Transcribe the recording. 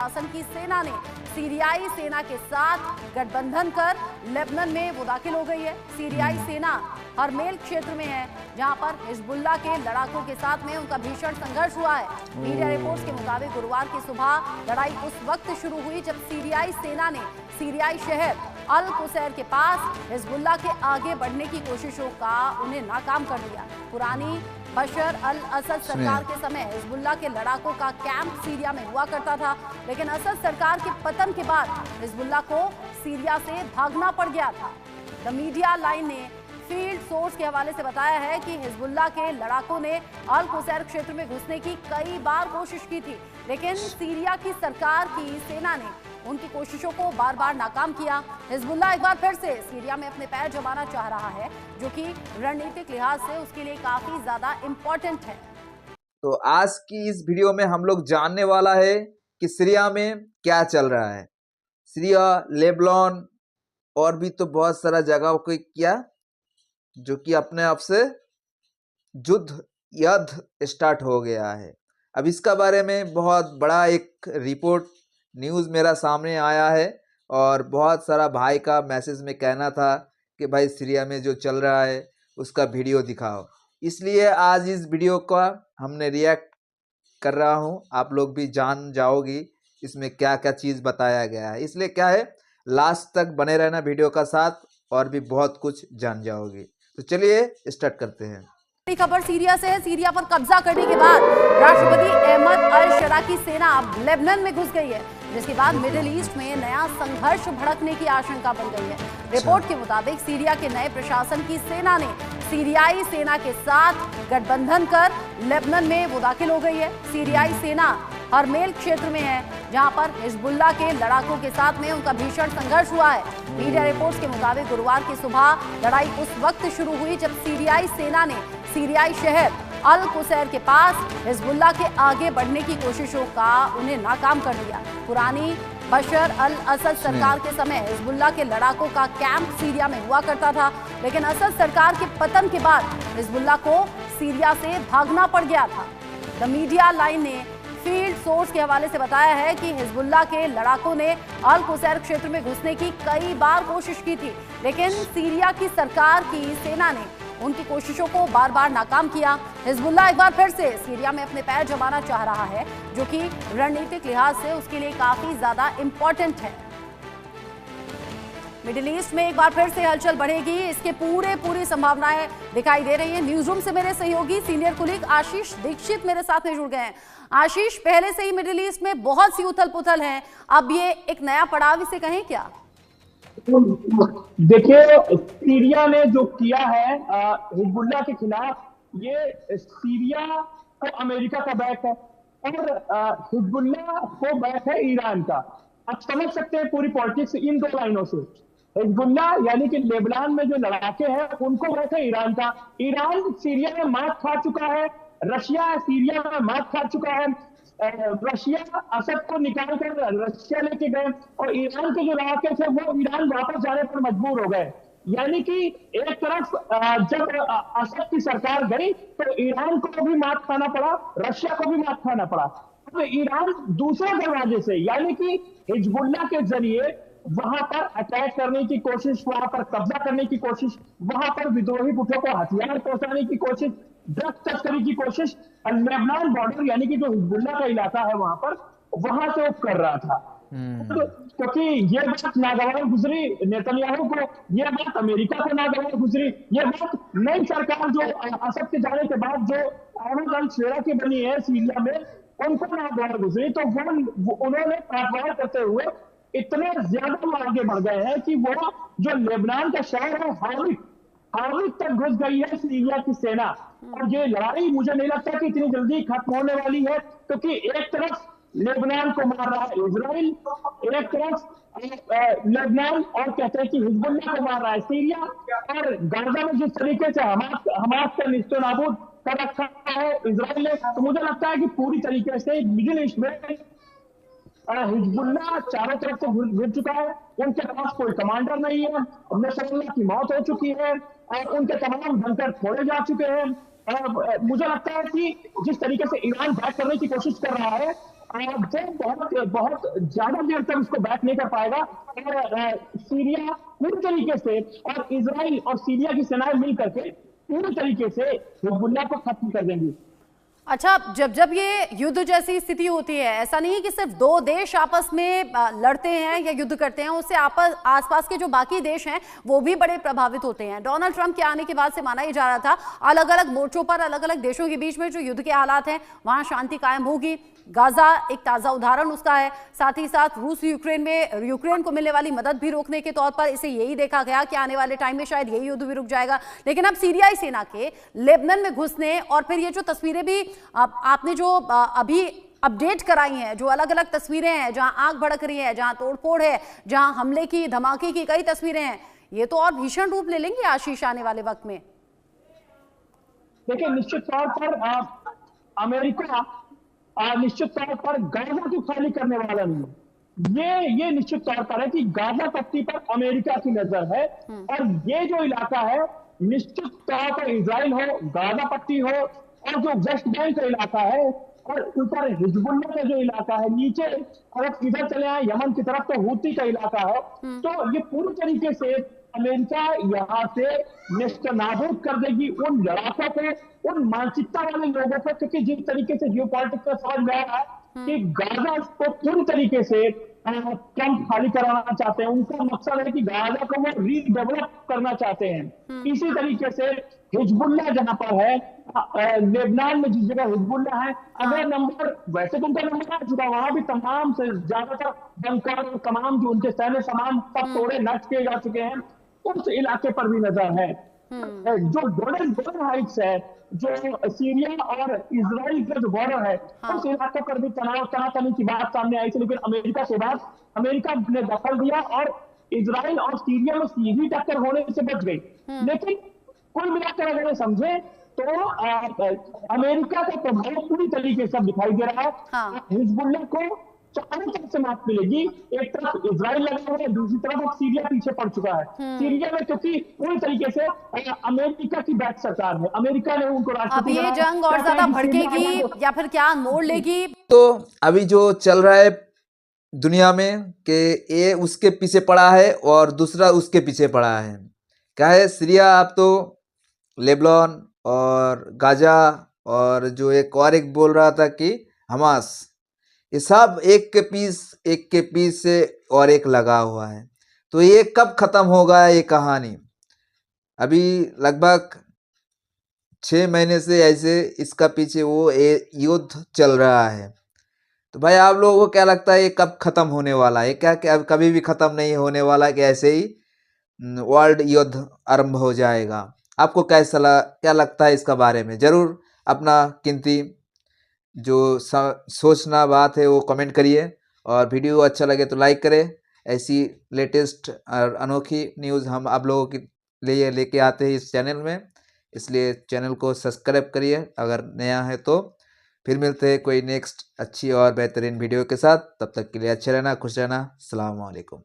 शासन की सेना ने सीरियाई सेना के साथ गठबंधन कर लेबनान में वो दाखिल हो गई है। सीरियाई सेना हरमेल क्षेत्र में है, जहां पर हिजबुल्लाह के लड़ाकों के साथ में उनका भीषण संघर्ष हुआ है। मीडिया रिपोर्ट्स के मुताबिक गुरुवार की सुबह लड़ाई उस वक्त शुरू हुई जब सीरियाई सेना ने सीरियाई शहर अल कुसैर के पास हिजबुल्लाह के आगे बढ़ने की कोशिशों का उन्हें नाकाम कर दिया। पुरानी बशर अल असद सरकार के समय हिजबुल्लाह के लड़ाकों का कैंप सीरिया में हुआ करता था, लेकिन असद सरकार के पतन के बाद हिजबुल्लाह को सीरिया से भागना पड़ गया था। द मीडिया लाइन ने फील्ड सोर्स के हवाले से बताया है कि हिजबुल्लाह के लड़ाकों ने अल कुसैर क्षेत्र में घुसने की कई बार कोशिश की थी, लेकिन सीरिया की सरकार की सेना ने उनकी कोशिशों को बार बार नाकाम किया। हिजबुल्लाह एक बार फिर से सीरिया में अपने पैर जमाना चाह रहा है, जो कि रणनीतिक लिहाज से उसके लिए काफी ज्यादा इम्पोर्टेंट है। तो आज की इस वीडियो में हम लोग जानने वाला है कि सीरिया में क्या चल रहा है। सीरिया, लेबनान और भी तो बहुत सारा जगह को किया जो कि अपने आप से युद्ध स्टार्ट हो गया है। अब इसका बारे में बहुत बड़ा एक रिपोर्ट न्यूज़ मेरा सामने आया है और बहुत सारा भाई का मैसेज में कहना था कि भाई सीरिया में जो चल रहा है उसका वीडियो दिखाओ, इसलिए आज इस वीडियो का हमने रिएक्ट कर रहा हूँ। आप लोग भी जान जाओगी इसमें क्या क्या चीज़ बताया गया है, इसलिए क्या है लास्ट तक बने रहना वीडियो का साथ और भी बहुत कुछ जान जाओगी। तो चलिए स्टार्ट करते हैं। खबर सीरिया से है। सीरिया पर कब्जा करने के बाद राष्ट्रपति अहमद अल शरा की सेना अब लेबनान में घुस गई है, जिसके बाद मिडिल ईस्ट में नया संघर्ष भड़कने की आशंका बन गई है। रिपोर्ट के मुताबिक सीरिया के नए प्रशासन की सेना ने सीरियाई सेना के साथ गठबंधन कर लेबनान में वो दाखिल हो गई है। सीरियाई सेना हरमेल क्षेत्र में है, जहां पर हिजबुल्लाह के लड़ाकों के साथ में उनका भीषण संघर्ष हुआ है। मीडिया रिपोर्ट्स के मुताबिक गुरुवार की सुबह लड़ाई उस वक्त शुरू हुई जब सीरियाई सेना ने सीरियाई शहर अल कुसैर के पास हिजबुल्लाह के आगे बढ़ने की कोशिशों का उन्हें नाकाम कर दिया। पुरानी बशर अल असद सरकार के समय हिजबुल्लाह के लड़ाकों का कैंप सीरिया में हुआ करता था, लेकिन असद सरकार के पतन के बाद हिजबुल्लाह को सीरिया से भागना पड़ गया था। द मीडिया लाइन ने फील्ड सोर्स के हवाले से बताया है कि हिजबुल्लाह के लड़ाकों ने अल कुसैर क्षेत्र में घुसने की कई बार कोशिश की थी, लेकिन सीरिया की सरकार की सेना ने उनकी कोशिशों को बार बार नाकाम किया। हिजबुल्लाह एक बार फिर से सीरिया में अपने पैर जमाना चाह रहा है, जो कि रणनीतिक लिहाज से उसके लिए काफी ज्यादा इम्पोर्टेंट है। मिडिल ईस्ट में एक बार फिर से हलचल बढ़ेगी, इसके पूरी संभावनाएं दिखाई दे रही हैं। न्यूज रूम से मेरे सहयोगी सीनियर कुलीग आशीष दीक्षित मेरे साथ में जुड़ गए हैं। आशीष, पहले से ही मिडिल ईस्ट में बहुत सी उथल पुथल है, अब ये एक नया पड़ाव इसे कहें क्या? देखिए, सीरिया ने जो किया है हिजबुल्लाह के खिलाफ, ये सीरिया को अमेरिका का बैक है और हिजबुल्लाह को बैक है ईरान का। आप समझ सकते हैं पूरी पॉलिटिक्स इन दो लाइनों से। हिजबुल्लाह यानी कि लेबनान में जो लड़ाके हैं उनको बैक है ईरान का। ईरान सीरिया में मात खा चुका है, रशिया सीरिया में मात खा चुका है। रशिया असद को निकाल कर रशिया लेके गए और ईरान के जो लड़ाके थे वो ईरान वापस जाने पर मजबूर हो गए। यानी कि एक तरफ जब असद की सरकार गई तो ईरान को भी मात खाना पड़ा, रशिया को भी मात खाना पड़ा। तो ईरान दूसरे दरवाजे से यानी कि हिजबुल्लाह के जरिए वहां पर अटैक करने की कोशिश, वहां पर कब्जा करने की कोशिश, वहां पर विद्रोही गुटों को हथियार पहुंचाने की कोशिश, ड्रग्स तस्करी की कोशिश लेबनान बॉर्डर यानी कि जो हिजबुल्लाह का इलाका है वहां से वो कर रहा था। क्योंकि ये बात नागवार गुजरी नेतन्याहू को, ये बात अमेरिका को नागवार गुजरी, ये बात नई सरकार जो असद के जाने के बाद जो अहमद अल शेरा की बनी है सीरिया में, उनको नागवार गुजरी। तो वो उन्होंने पलटवार करते हुए इतने ज्यादा वो आगे बढ़ गए हैं कि वो जो लेबनान का शहर है हार्विक तक घुस गई है सीरिया की सेना। और ये लड़ाई मुझे नहीं लगता कि इतनी जल्दी खत्म होने वाली है, क्योंकि एक तरफ लेबनान को मार रहा है इजराइल, एक तरफ लेबनान और कहते हैं कि हिजबुल्लाह को मार रहा है सीरिया, और गाजा में जिस तरीके से हमास का निस्तो नाबूद कर रखा है इजराइल ने, तो मुझे लगता है कि पूरी तरीके से मिडिल ईस्ट में हिजबुल्लाह चारों तरफ से घिर चुका है। उनके पास कोई कमांडर नहीं है, नसरुल्लाह की मौत हो चुकी है और उनके तमाम बंकर फोड़े जा चुके हैं। मुझे लगता है कि जिस तरीके से ईरान बैक करने की कोशिश कर रहा है वो बहुत ज्यादा देर तक उसको बैक नहीं कर पाएगा, और सीरिया पूरी तरीके से, और इजराइल और सीरिया की सेनाएं मिल करके पूरी तरीके से हिजबुल्लाह को खत्म कर देंगी। अच्छा, जब जब ये युद्ध जैसी स्थिति होती है, ऐसा नहीं है कि सिर्फ दो देश आपस में लड़ते हैं या युद्ध करते हैं, उससे आसपास के जो बाकी देश हैं वो भी बड़े प्रभावित होते हैं। डोनाल्ड ट्रंप के आने के बाद से माना ही जा रहा था अलग अलग मोर्चों पर अलग अलग देशों के बीच में जो युद्ध के हालात हैं वहां शांति कायम होगी। गाजा एक ताजा उदाहरण उसका है। साथ ही साथ रूस यूक्रेन को मिलने वाली मदद भी रोकने के तौर पर इसे यही देखा गया कि आने वाले टाइम में शायद यही युद्ध भी रुक जाएगा। लेकिन अब सीरियाई सेना के लेबनान में घुसने और फिर ये जो तस्वीरें भी आपने जो अभी अपडेट कराई हैं, जो अलग अलग तस्वीरें हैं जहां आग भड़क रही है, जहां तोड़फोड़ है, जहां हमले की धमाके की कई तस्वीरें हैं, ये तो और भीषण रूप ले लेंगे आशीष आने वाले वक्त में। देखिए, निश्चित तौर पर अमेरिका निश्चित तौर पर गाजा को खाली करने वाला नहीं है। ये निश्चित तौर पर है कि गाजा पट्टी पर अमेरिका की नजर है, और ये जो इलाका है निश्चित तौर पर इजराइल हो, गाजा पट्टी हो, और जो वेस्ट बैंक का इलाका है, और ऊपर हिजबुल्लाह का जो इलाका है, नीचे अगर इधर चले आए यमन की तरफ तो हूती का इलाका है। तो ये पूरी तरीके से अमेरिका यहाँ से नेस्तनाबूद कर देगी उन लड़ाकों को, उन मानसिकता वाले लोगों को, क्योंकि जिस तरीके से जियो पॉलिटिक्स का समझ में आ रहा है कि गाजा को पूरी तरीके से ट्रंप खाली कराना चाहते हैं। उनका मकसद है कि गाजा को वो रीडेवलप करना चाहते हैं। इसी तरीके से हिजबुल्लाह जहां पर है, लेबनान में जिस जगह हिजबुल्लाह है, अगर नंबर वैसे तो उनका नंबर आ चुका, वहां भी तमाम से ज्यादातर बंकर, तमाम जो उनके सैन्य सामान सब तोड़े नष्ट किए जा चुके हैं, उस इलाके पर भी नजर है। जो गोलन हाइट्स है, जो सीरिया और इजराइल का जो बॉर्डर है, उस इलाके पर भी तनातनी की बात सामने आई थी, लेकिन अमेरिका के बाद अमेरिका ने दखल दिया और इजराइल और सीरिया में सीधी टक्कर होने से बच गई। लेकिन कुल मिलाकर अगर समझे तो अमेरिका का प्रभाव पूरी तरीके से दिखाई दे रहा है। हिजबुल्लाह को चारों तरफ से मात मिलेगी। एक तरफ इजराइल लगा हुआ है, दूसरी तरफ अब सीरिया पीछे पड़ चुका है। सीरिया में क्योंकि पूरी तरीके से अमेरिका की बैक सरकार है, अमेरिका ने उनको अब ये जंग और ज्यादा भड़केगी या फिर क्या मोड़ लेगी? तो अभी जो चल रहा है दुनिया में कि ये उसके पीछे पड़ा है और दूसरा उसके पीछे पड़ा है। क्या है, सीरिया अब तो लेबनान और गाजा और जो एक बोल रहा था कि हमास, ये सब एक के पीस से और एक लगा हुआ है। तो ये कब खत्म होगा ये कहानी? अभी लगभग 6 महीने से ऐसे इसका पीछे वो युद्ध चल रहा है। तो भाई आप लोगों को क्या लगता है ये कब खत्म होने वाला है? क्या कभी भी खत्म नहीं होने वाला कि ऐसे ही वर्ल्ड युद्ध आरंभ हो जाएगा? आपको क्या लगता है इसका बारे में? जरूर अपना कीमती जो सोचना बात है वो कमेंट करिए, और वीडियो अच्छा लगे तो लाइक करें। ऐसी लेटेस्ट और अनोखी न्यूज़ हम आप लोगों के लिए लेके आते हैं इस चैनल में, इसलिए चैनल को सब्सक्राइब करिए अगर नया है तो। फिर मिलते हैं कोई नेक्स्ट अच्छी और बेहतरीन वीडियो के साथ। तब तक के लिए अच्छे रहना, खुश रहना। अस्सलाम वालेकुम।